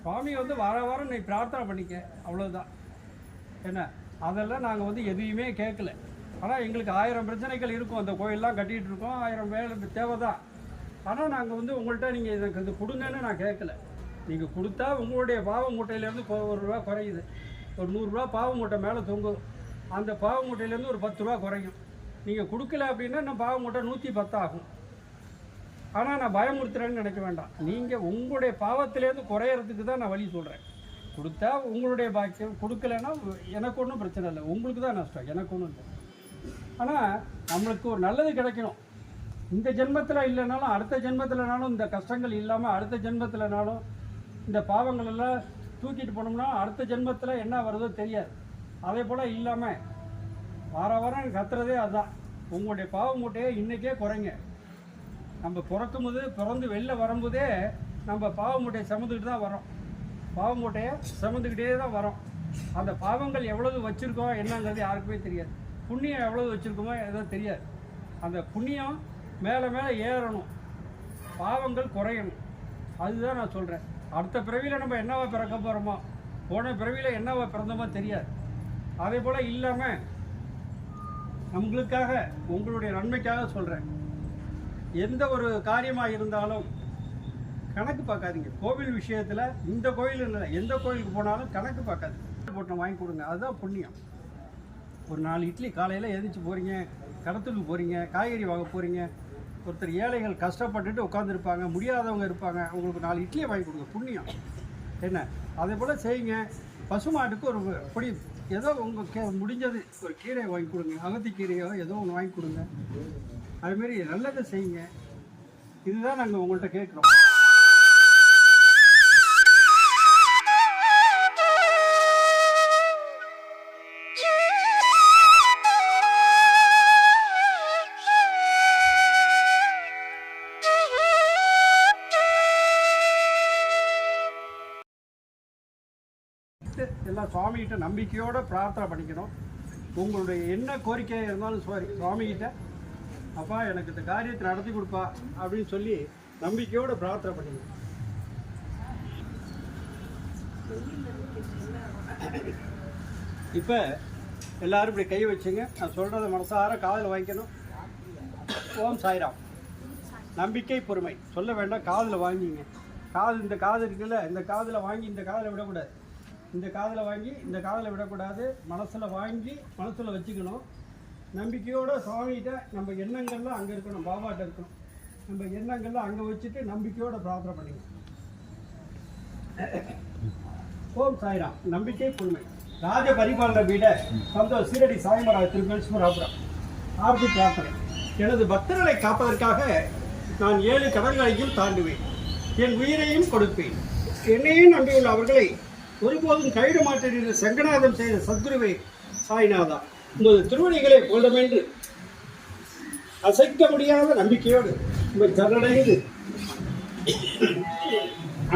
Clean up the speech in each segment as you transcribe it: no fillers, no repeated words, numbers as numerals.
சுவாமி வந்து வார வாரம் நீ பிரார்த்தனை பண்ணிக்க, அவ்வளோதான். என்ன அதெல்லாம் நாங்கள் வந்து எதையுமே கேட்கல. ஆனால் எங்களுக்கு 1000 பிரச்சனைகள் இருக்கும். அந்த கோயிலெலாம் கட்டிகிட்டு இருக்கோம், 1000 வேலை தேவை தான். ஆனால் நாங்கள் வந்து உங்கள்கிட்ட நீங்கள் எனக்கு இது கொடுங்கன்னு நான் கேட்கல. நீங்கள் கொடுத்தா உங்களுடைய பாவ மூட்டையிலேருந்து ஒரு ரூபா குறையுது. ஒரு 100 ரூபா பாவ மூட்டை மேலே தொங்கும். அந்த பாவ மூட்டையிலேருந்து ஒரு 10 ரூபா குறையும். நீங்கள் கொடுக்கல அப்படின்னா நான் பாவ மூட்டை 110 ஆகும். ஆனால் நான் பயமுறுத்துறேன்னு நினைக்க வேண்டாம். நீங்கள் உங்களுடைய பாவத்திலேருந்து குறையிறதுக்கு தான் நான் வழி சொல்கிறேன். கொடுத்தா உங்களுடைய பாக்கியம், கொடுக்கலன்னா எனக்கு ஒன்றும் பிரச்சனை இல்லை, உங்களுக்கு தான் நஷ்டம், எனக்கு ஒன்றும் இல்லை. ஆனால் நம்மளுக்கு ஒரு நல்லது கிடைக்கணும். இந்த ஜென்மத்தில் இல்லைனாலும் அடுத்த ஜென்மத்தில்னாலும் இந்த கஷ்டங்கள் இல்லாமல் அடுத்த ஜென்மத்தில்னாலும் இந்த பாவங்கள் எல்லாம் தூக்கிட்டு போனோம்னா அடுத்த ஜென்மத்தில் என்ன வருதோ தெரியாது. அதே போல் இல்லாமல் வார வாரம் கத்துறதே அதுதான். உங்களுடைய பாவ மூட்டையை இன்றைக்கே குறைங்க. நம்ம பிறந்து வெளில வரும்போதே நம்ம பாவ மூட்டையை சுமந்துக்கிட்டு தான் வரோம். பாவ மூட்டையை சுமந்துக்கிட்டே தான் வரோம். அந்த பாவங்கள் எவ்வளவு வச்சுருக்கோம் என்னங்கிறது யாருக்குமே தெரியாது. புண்ணியம் எவ்வளவு வச்சுருக்கோமோ எதோ தெரியாது. அந்த புண்ணியம் மேலே மேலே ஏறணும், பாவங்கள் குறையணும். அதுதான் நான் சொல்கிறேன். அடுத்த பிறவியில் நம்ம என்னவா பிறக்க போகிறோமோ, போன பிறவியில் என்னவா பிறந்தோமோ தெரியாது. அதே போல் இல்லாமல் நம்மளுக்காக உங்களுடைய நன்மைக்காக சொல்கிறேன். எந்த ஒரு காரியமாக இருந்தாலும் கணக்கு பார்க்காதீங்க. கோவில் விஷயத்தில் இந்த கோயில் இல்லை, எந்த கோயிலுக்கு போனாலும் கணக்கு பார்க்காதீங்க. போட்டு வாங்கி கொடுங்க, அதுதான் புண்ணியம். ஒரு 4 இட்லி காலையில் எழுந்திரிச்சு போகிறீங்க, கடத்துக்கு போகிறீங்க, காய்கறி வாங்க போகிறீங்க. ஒருத்தர் ஏழைகள் கஷ்டப்பட்டுட்டு உட்காந்துருப்பாங்க, முடியாதவங்க இருப்பாங்க, உங்களுக்கு 4 இட்லியை வாங்கி கொடுங்க, புண்ணியம். என்ன அதே போல் செய்யுங்க. பசுமாட்டுக்கு ஒரு பொடி ஏதோ உங்கள் முடிஞ்சது ஒரு கீரையை வாங்கி கொடுங்க, அகத்திக்கீரையோ ஏதோ ஒன்று வாங்கி கொடுங்க. அதுமாரி நல்லதை செய்யுங்க. இதுதான் நாங்கள் உங்கள்கிட்ட கேட்குறோம். எல்லாம் சுவாமிகிட்ட நம்பிக்கையோடு பிரார்த்தனை பண்ணிக்கணும். உங்களுடைய என்ன கோரிக்கையாக இருந்தாலும் சரி, சுவாமிகிட்ட அப்பா எனக்கு இந்த காரியத்தை நடத்தி கொடுப்பா அப்படின்னு சொல்லி நம்பிக்கையோடு பிரார்த்தனை பண்ணிக்கணும். இப்போ எல்லாரும் இப்படி கை வச்சுங்க. நான் சொல்கிறத மனசார காதில் வாங்கிக்கணும். ஓம் சாய்ராம். நம்பிக்கை பொறுமை சொல்ல வேண்டாம், காதில் வாங்கிங்க. இந்த காது இருக்குல்ல, இந்த காதில் வாங்கி இந்த காதில் விடக்கூடாது. இந்த காதில் வாங்கி இந்த காதில் விடக்கூடாது. மனசில் வாங்கி மனசில் வச்சுக்கணும். நம்பிக்கையோடு சுவாமிகிட்ட நம்ம எண்ணங்கள்லாம் அங்கே இருக்கணும், பாபாட்ட இருக்கணும். நம்ம எண்ணங்கள்லாம் அங்கே வச்சுட்டு நம்பிக்கையோடு பிரார்த்தனை பண்ணிக்கணும். ஓம் சாய்ராம். நம்பிக்கை பொறுமை. ராஜ பரிபாலன பீட சந்தோஷ் சீரடி சாய்மராஜ் திருப்பேஸ்வராபுரம். ஆர்த்தி பிரார்த்தனை. எனது பக்தர்களை காப்பதற்காக நான் 7 கடல்களையும் தாண்டுவேன், என் உயிரையும் கொடுப்பேன். என்னையும் நம்பியுள்ள அவர்களை ஒருபோதும் கைடு மாட்டேன் என்று சங்கநாதம் செய்த சத்குருவே சாய்நாதா, உங்களது திருவடிகளை போல்டமென்று அசைக்க முடியாத நம்பிக்கையோடு உங்கள் சரணடைந்து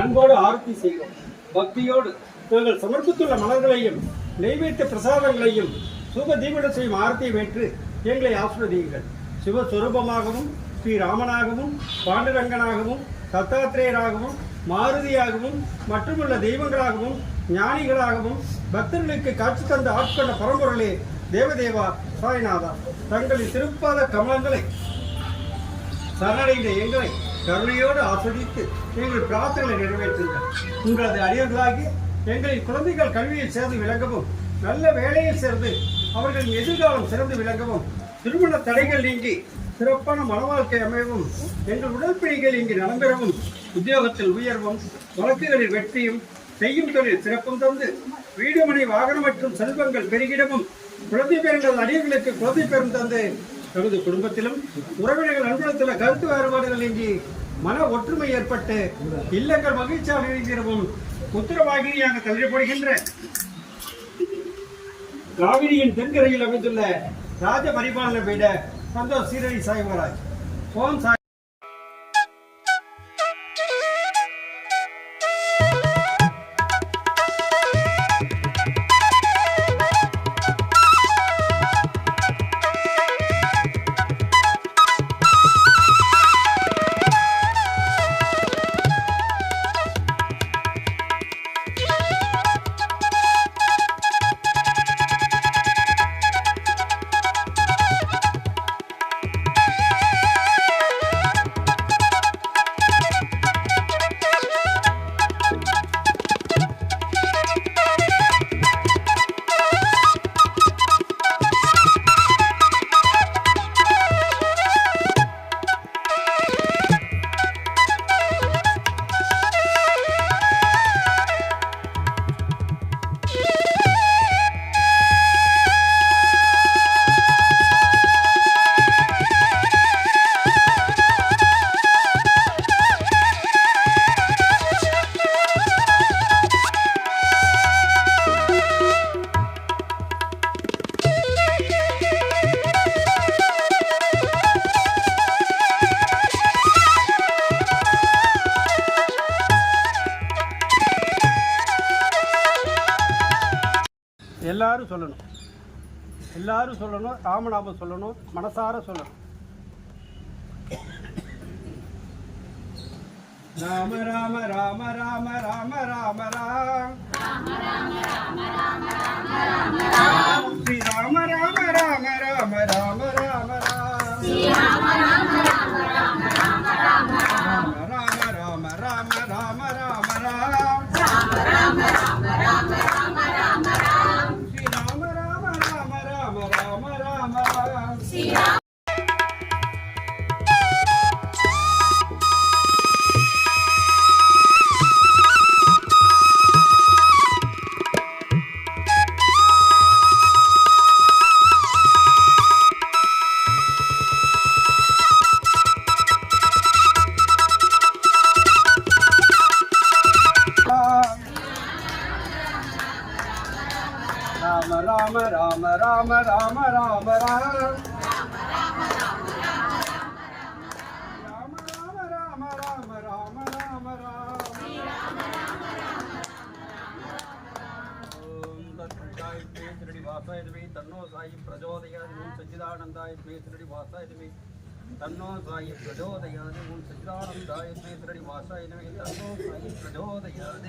அன்போடு ஆர்த்தி செய்வோம். பக்தியோடு நாங்கள் சமர்ப்பித்துள்ள மலர்களையும் நெய்வேத்திய பிரசாதங்களையும் சுப தீபட செய்யும் ஆர்த்தியை வேற்று எங்களை ஆசிர்வதியுங்கள். சிவஸ்வரூபமாகவும் ஸ்ரீராமனாகவும் பாண்டுரங்கனாகவும் தத்தாத்திரேயராகவும் மாருதியாகவும் மற்றுமுள்ள தெய்வங்களாகவும் ஞானிகளாகவும் பக்தர்களுக்கு காட்சி தந்த ஆட்கொண்ட பரம்பொருளே தேவதேவா சாய்நாதா, தங்களின் திருப்பாத கமலங்களை சரணடைந்த எங்களை கருணையோடு ஆஸ்வதித்து எங்கள் பிரார்த்தனை நிறைவேற்றுங்கள். உங்களது அடியர்களாகி எங்களின் குழந்தைகள் கல்வியில் சேர்ந்து விளங்கவும், நல்ல வேலையில் சேர்ந்து அவர்களின் எதிர்காலம் சிறந்து விளங்கவும், திருமண தடைகள் நீங்கி சிறப்பான மனவாழ்க்கை அமையவும், எங்கள் உடல்பிணிகள் இங்கு நலம்பெறவும், உத்தியோகத்தில் உயர்வும், வழக்குகளில் வெற்றியும், செய்யும் தொழில் சிறப்பும் தந்து வீடுமனை வாகனம் மற்றும் செல்வங்கள் பெருகிடவும், குழந்தை பெறுங்கள் அடியர்களுக்கு குழந்தை பெறும் தந்து நமது குடும்பத்திலும் உறவினர்கள் அன்புலத்தில் கருத்து வேறுபாடுகள் நீங்கி மன ஒற்றுமை ஏற்பட்டு இல்லங்கள் மகிழ்ச்சியாக இருக்கிறவும், உத்தரவாகினியாக தள்ளப்படுகின்ற காவிரியின் தென்கரையில் அமைந்துள்ள ராஜ பரிபாலன பீட சந்தோஷ் சீரடி சாய்மராஜ். ஓம் சாய். எல்லாரும் சொல்லணும், எல்லாரும் சொல்லணும், ராமநாமம் சொல்லணும், மனசார சொல்லணும். ராம ராம ராம ராம ராம ராம ராம் ஸ்ரீ ராம ராம ராம ராம ராம ராம ராம் ராம ராம ராம ராம ராம ராம ராம் ஸ்ரீ ராம ராம ராம ராம ராம ராம ராம் ராம ராம ராம ராம ராம ராம ராம் ராம ராம ராம ராம ராம ராம் ஓம் தத்காய ஸ்ரீ வாசாய தேவி தன்னோ சாயி பிரச்சோதயாத் ஓம் சச்சிதானந்தாய ஸ்ரீ வாசாய தேவி தன்னோ சாயி பிரச்சோதயாத் ஓம் சச்சிதானந்தாய ஸ்ரீ வாசாய தேவி தன்னோ சாயி பிரச்சோதயாத்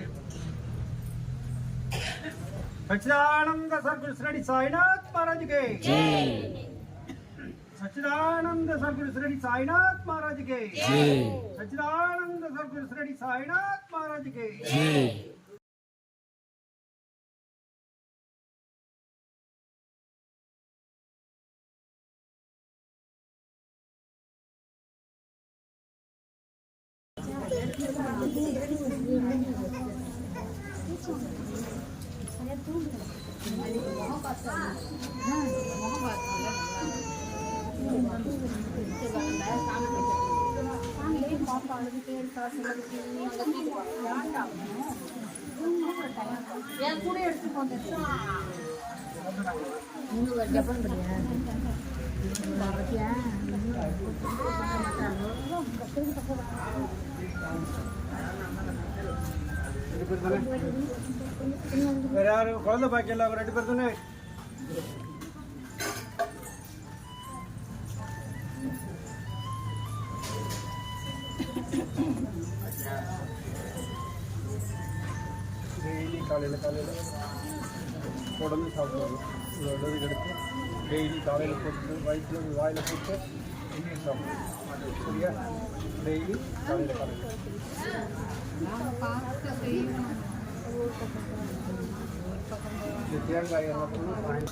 सच्चिदानंद सद्गुरु श्री साईनाथ महाराज के जय। सच्चिदानंद सद्गुरु श्री साईनाथ महाराज के जय। सच्चिदानंद सद्गुरु श्री साईनाथ महाराज के जय। வேற யாரு குழந்தை பாக்கியல அவங்க 2 பேர் தானே. டெய்லி காலையில் உடம்பு சாப்பிடுவாங்க. இதோட எடுத்து டெய்லி காலையில் போட்டு வயிற்றில் வாயில் போட்டு இன்னும் சாப்பிடுவோம். சரியா? டெய்லி காலையில் தேங்காய் எல்லாம் வாங்கி